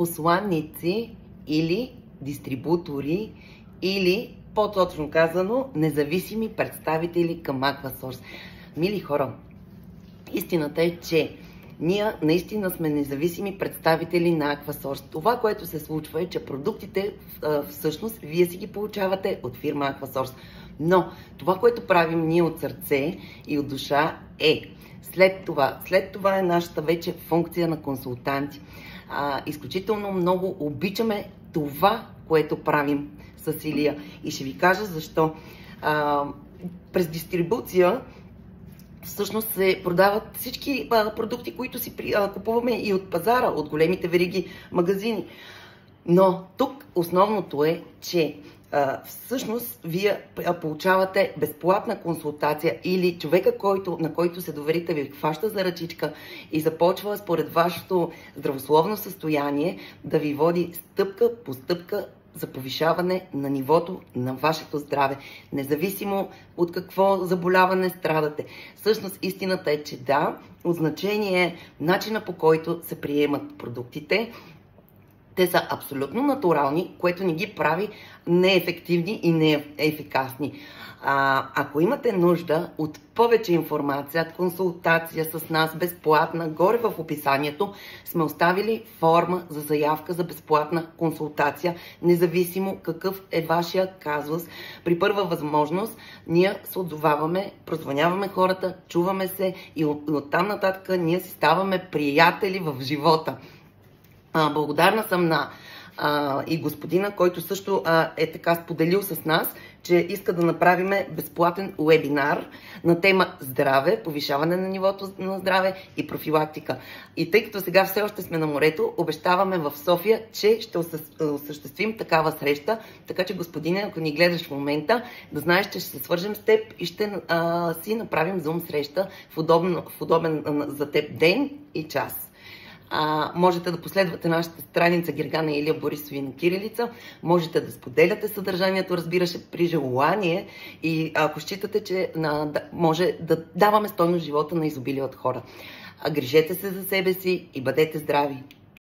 посланници или дистрибутори, или по-точно казано, независими представители към Aquasource. Мили хора, истината е, че ние наистина сме независими представители на Aquasource. Това, което се случва е, че продуктите всъщност вие си ги получавате от фирма Aquasource. Но това, което правим ние от сърце и от душа е след това е нашата вече функция на консултанти. Изключително много обичаме това, което правим с Илия. И ще ви кажа защо. През дистрибуция всъщност се продават всички продукти, които си купуваме и от пазара, от големите вериги магазини. Но тук основното е, че всъщност вие получавате безплатна консултация или човека, на който се доверите, ви хваща за ръчичка и започва според вашето здравословно състояние да ви води стъпка по стъпка за повишаване на нивото на вашето здраве, независимо от какво заболяване страдате. Всъщност истината е, че да, от значение е начина, по който се приемат продуктите. Те са абсолютно натурални, което ни ги прави неефективни и неефикасни. Ако имате нужда от повече информация, консултация с нас безплатна, горе в описанието сме оставили форма за заявка за безплатна консултация, независимо какъв е вашия казус. При първа възможност ние се отзоваваме, прозвъняваме хората, чуваме се и оттам нататък ние си ставаме приятели в живота. Благодарна съм на и господина, който също е така споделил с нас, че иска да направим безплатен уебинар на тема здраве, повишаване на нивото на здраве и профилактика. И тъй като сега все още сме на морето, обещаваме в София, че ще осъществим такава среща. Така че, господине, ако ни гледаш в момента, да знаеш, че ще се свържем с теб и ще си направим зум среща в удобен за теб ден и час. Можете да последвате нашата страница Гергана Илия Борисови на кирилица. Можете да споделяте съдържанието, разбира се, при желание. И ако считате, че може да даваме стойност живота на изобилие от хора. Грижете се за себе си и бъдете здрави!